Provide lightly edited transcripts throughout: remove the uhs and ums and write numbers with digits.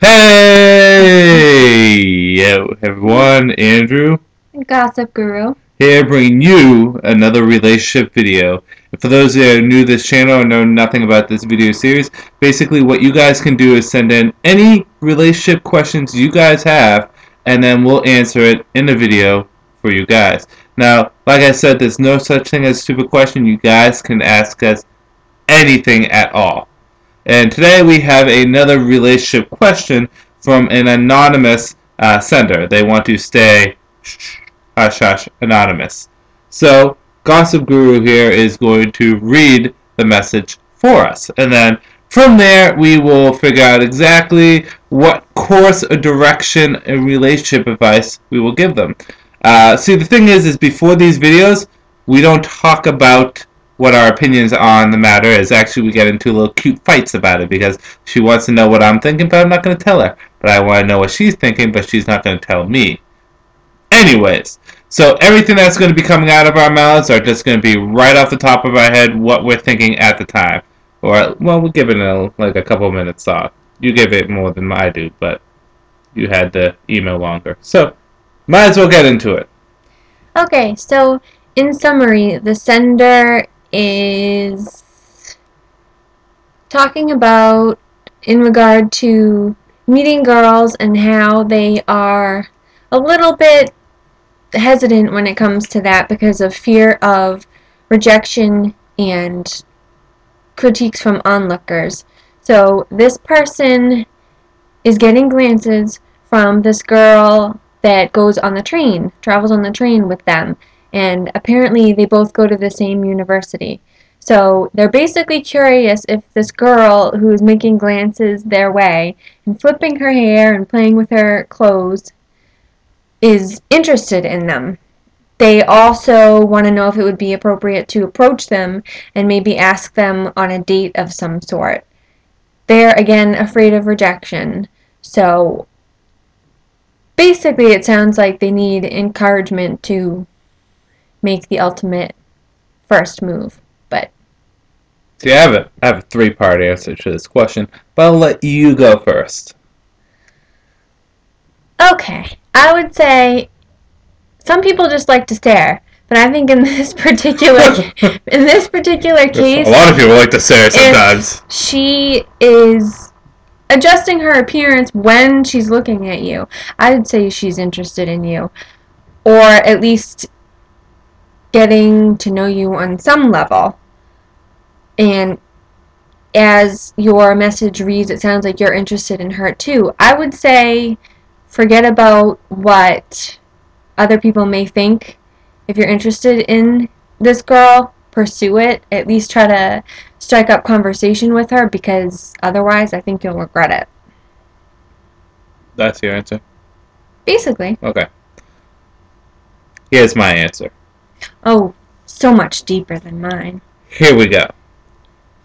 Hey, everyone, Andrew Gossip Guru. here bringing you another relationship video. And for those that are new to this channel and know nothing about this video series, basically what you guys can do is send in any relationship questions you guys have, and then we'll answer it in the video for you guys. Now, like I said, there's no such thing as a stupid question. You guys can ask us anything at all. And today we have another relationship question from an anonymous sender. They want to stay anonymous. So Gossip Guru here is going to read the message for us. And then from there we will figure out exactly what course or direction and relationship advice we will give them. See, the thing is before these videos, we don't talk about what our opinions on the matter is. Actually, we get into little cute fights about it because she wants to know what I'm thinking, but I'm not going to tell her. But I want to know what she's thinking, but she's not going to tell me. Anyways, so everything that's going to be coming out of our mouths are just going to be right off the top of our head what we're thinking at the time. Or, well, we'll give it like a couple minutes thought. You give it more than I do, but you had the email longer. So, might as well get into it. Okay, so in summary, the sender is talking about in regard to meeting girls and how they are a little bit hesitant when it comes to that because of fear of rejection and critiques from onlookers. So this person is getting glances from this girl that goes on the train, travels on the train with them, and apparently they both go to the same university. So they're basically curious if this girl who is making glances their way and flipping her hair and playing with her clothes is interested in them. They also want to know if it would be appropriate to approach them and maybe ask them on a date of some sort. They're, again, afraid of rejection. So basically it sounds like they need encouragement to make the ultimate first move. But see, I have a three-part answer to this question, but I'll let you go first. okay, I would say some people just like to stare, but I think in this particular case, a lot of people like to stare sometimes. If she is adjusting her appearance when she's looking at you, I would say she's interested in you, or at least getting to know you on some level. And as your message reads, it sounds like you're interested in her too. I would say forget about what other people may think. If you're interested in this girl, pursue it. At least try to strike up conversation with her, because otherwise I think you'll regret it. That's your answer? Basically. Okay. Here's my answer. Oh, so much deeper than mine. Here we go.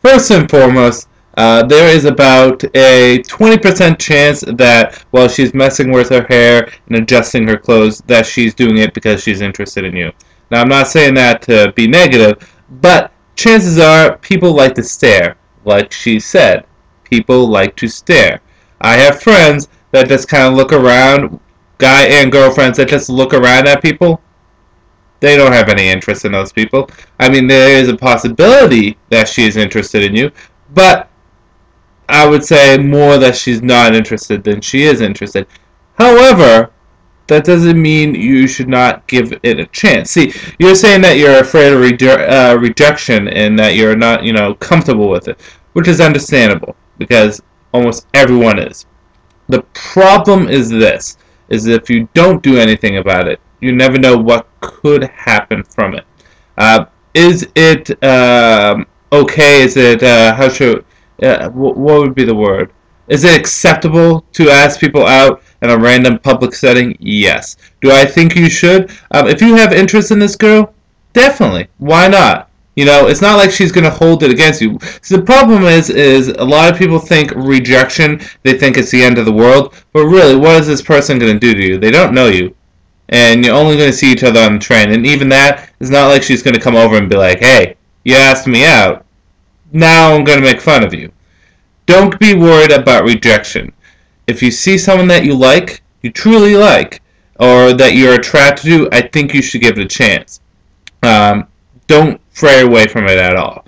First and foremost, there is about a 20% chance that while she's messing with her hair and adjusting her clothes, that she's doing it because she's interested in you. Now, I'm not saying that to be negative, but chances are people like to stare. Like she said, people like to stare. I have friends that just kind of look around, guy and girlfriends that just look around at people. They don't have any interest in those people. I mean, there is a possibility that she is interested in you, but I would say more that she's not interested than she is interested. However, that doesn't mean you should not give it a chance. See, you're saying that you're afraid of rejection and that you're not, comfortable with it, which is understandable because almost everyone is. The problem is this, is if you don't do anything about it, you never know what could happen from it. Is it okay? Is it, what would be the word? Is it acceptable to ask people out in a random public setting? Yes. Do I think you should? If you have interest in this girl, definitely. Why not? It's not like she's going to hold it against you. So the problem is a lot of people think rejection, they think it's the end of the world. But really, what is this person going to do to you? They don't know you. And you're only going to see each other on the train. And even that, it's not like she's going to come over and be like, hey, you asked me out. Now I'm going to make fun of you. Don't be worried about rejection. if you see someone that you truly like, or that you're attracted to, I think you should give it a chance. Don't stray away from it at all.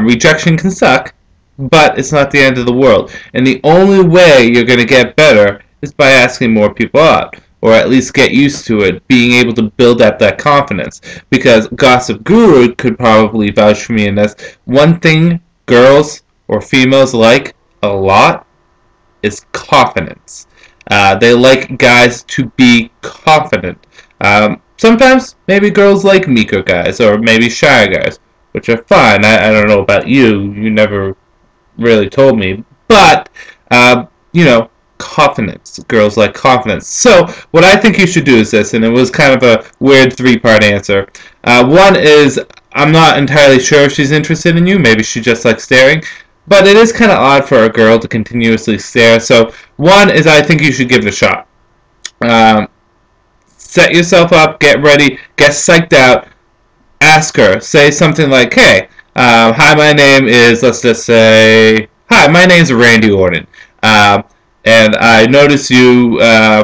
Rejection can suck, but it's not the end of the world. And the only way you're going to get better is by asking more people out, or at least get used to it, being able to build up that confidence. Because Gossip Guru could probably vouch for me in this. One thing girls or females like a lot is confidence. They like guys to be confident. Sometimes maybe girls like meeker guys or maybe shy guys, which are fine. I don't know about you. You never really told me. But, confidence. Girls like confidence. So, what I think you should do is this, and it was kind of a weird three-part answer. One is, I'm not entirely sure if she's interested in you. Maybe she just likes staring. But it is kind of odd for a girl to continuously stare. So, one is I think you should give it a shot. Set yourself up, get ready, get psyched out, ask her. Say something like, hey, hi, my name is, let's just say, hi, my name's Randy Orton. And I noticed you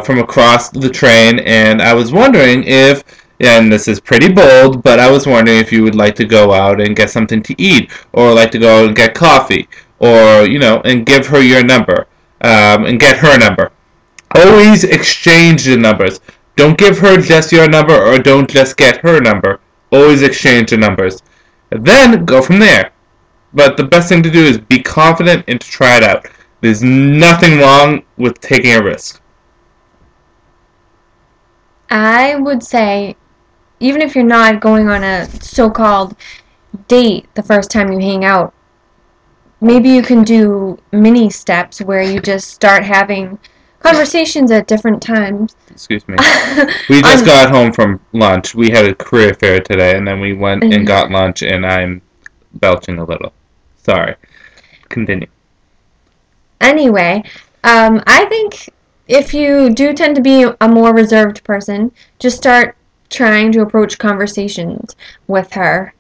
from across the train, and I was wondering if, and this is pretty bold, but I was wondering if you would like to go out and get something to eat, or like to go out and get coffee, or, and give her your number, and get her number. Always exchange the numbers. Don't give her just your number, or don't just get her number. Always exchange the numbers. Then go from there. But the best thing to do is be confident and to try it out. There's nothing wrong with taking a risk. I would say, even if you're not going on a so-called date the first time you hang out, maybe you can do mini steps where you just start having conversations at different times. Excuse me. We just got home from lunch. We had a career fair today, and then we went and got lunch, and I'm belching a little. Sorry. Continue. Anyway, I think if you do tend to be a more reserved person, just start trying to approach conversations with her.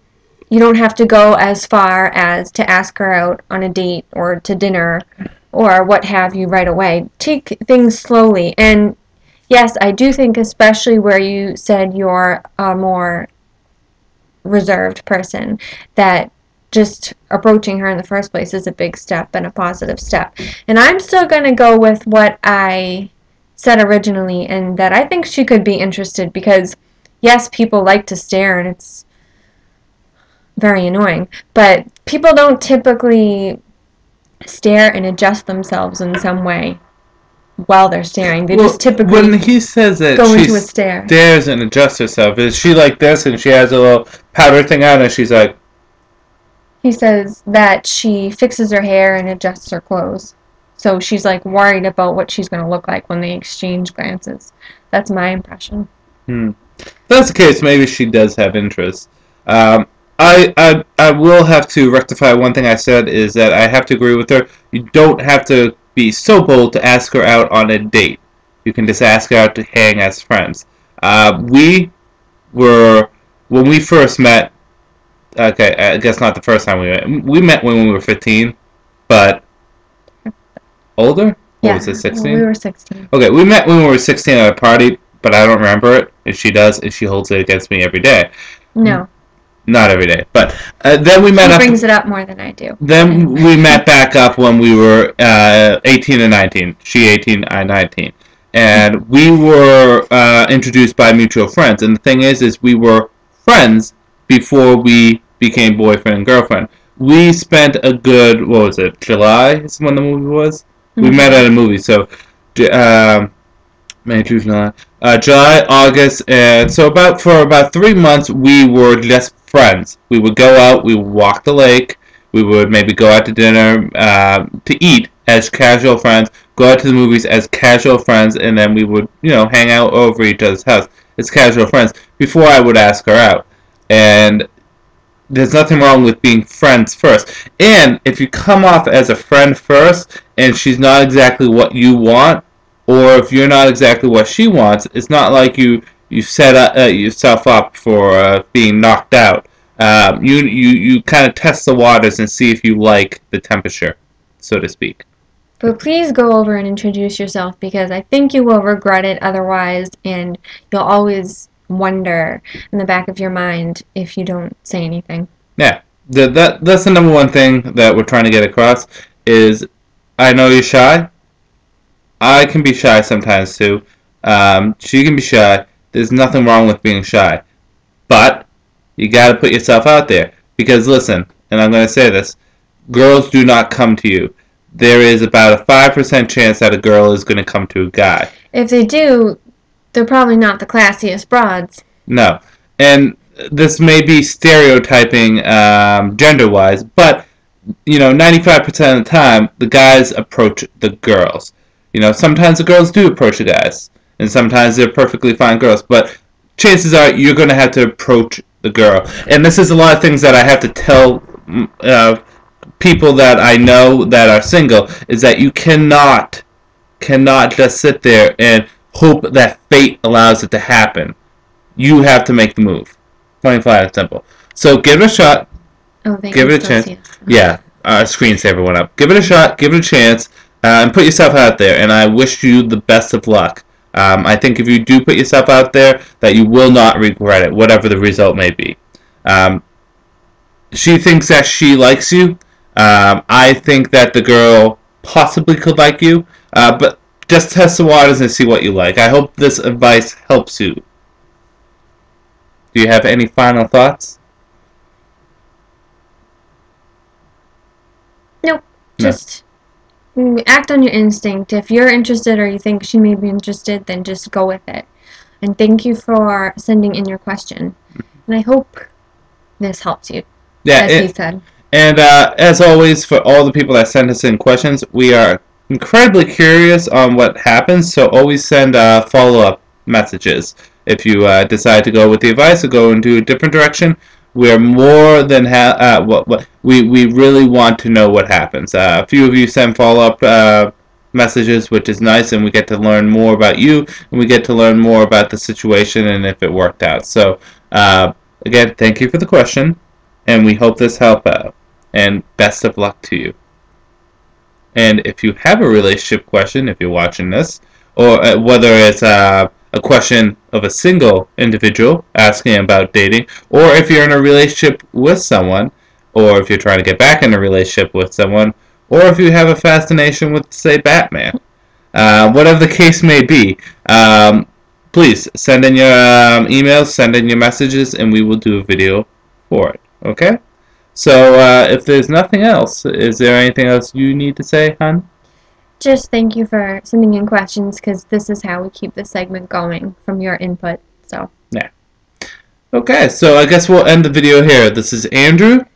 You don't have to go as far as to ask her out on a date or to dinner or what have you right away. Take things slowly. And yes, I do think, especially where you said you're a more reserved person, that just approaching her in the first place is a big step and a positive step. And I'm still going to go with what I said originally, and that I think she could be interested because, yes, people like to stare and it's very annoying, but people don't typically stare and adjust themselves in some way while they're staring. They just typically when he says that go she into a stare. Stares and adjusts herself, is she like this and she has a little powder thing on and she's like... He says that she fixes her hair and adjusts her clothes. So she's like worried about what she's going to look like when they exchange glances. That's my impression. If that's the case, maybe she does have interest. I will have to rectify one thing I said, is that I have to agree with her. You don't have to be so bold to ask her out on a date. You can just ask her out to hang as friends. When we first met, okay, I guess not the first time we met. We met when we were 15, but older? What was it, 16? We were 16. Okay, we met when we were 16 at a party, but I don't remember it. And she does, and she holds it against me every day. No. Not every day, but then we met She up. brings it up more than I do. Then we met back up when we were 18 and 19. She 18, I 19. And we were introduced by mutual friends. And the thing is we were friends before we became boyfriend and girlfriend. We spent a good, what was it, July is when the movie was? We met at a movie, so May, June, July. July, August, and so for about 3 months we were just friends. We would go out, we would walk the lake, we would maybe go out to dinner to eat as casual friends, go out to the movies as casual friends, and then we would, hang out over each other's house as casual friends before I would ask her out. And there's nothing wrong with being friends first. And if you come off as a friend first and she's not exactly what you want, or if you're not exactly what she wants, it's not like you set yourself up for being knocked out. You kind of test the waters and see if you like the temperature, so to speak. But please go over and introduce yourself, because I think you will regret it otherwise, and you'll always wonder in the back of your mind if you don't say anything. Yeah, that's the number one thing that we're trying to get across is I know you're shy. I can be shy sometimes too. She can be shy. There's nothing wrong with being shy. But you got to put yourself out there. Because listen, and I'm going to say this, girls do not come to you. There is about a 5% chance that a girl is going to come to a guy. If they do, they're probably not the classiest broads. No. And this may be stereotyping gender-wise, but, 95% of the time, the guys approach the girls. Sometimes the girls do approach the guys. And sometimes they're perfectly fine girls. But chances are you're going to have to approach the girl. And this is a lot of things that I have to tell people that I know that are single, is that you cannot just sit there and hope that fate allows it to happen. You have to make the move. Plain, flat, and simple. So give it a shot. Oh, they give it a chance. Yeah, screensaver went up. Give it a shot. Give it a chance. And put yourself out there. And I wish you the best of luck. I think if you do put yourself out there, that you will not regret it, whatever the result may be. She thinks that she likes you. I think that the girl possibly could like you. But just test the waters and see what you like. I hope this advice helps you. Do you have any final thoughts? Nope. Just act on your instinct. If you're interested or you think she may be interested, then just go with it. And thank you for sending in your question. And I hope this helps you, as he said. And as always, for all the people that send us in questions, we are incredibly curious on what happens, so always send follow-up messages. If you decide to go with the advice or go into a different direction, we're more than we really want to know what happens. A few of you send follow-up messages, which is nice, and we get to learn more about you, and we get to learn more about the situation and if it worked out. So, again, thank you for the question, and we hope this helped out. And best of luck to you. And if you have a relationship question, if you're watching this, or whether it's a question of a single individual asking about dating, or if you're in a relationship with someone, or if you're trying to get back in a relationship with someone, or if you have a fascination with, say, Batman, whatever the case may be, please send in your emails, send in your messages, and we will do a video for it. Okay? So, if there's nothing else, is there anything else you need to say, hon? Just thank you for sending in questions, because this is how we keep the segment going, from your input. So yeah. Okay, so I guess we'll end the video here. This is Andrew,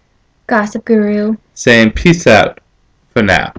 Gossip Guru, saying peace out for now.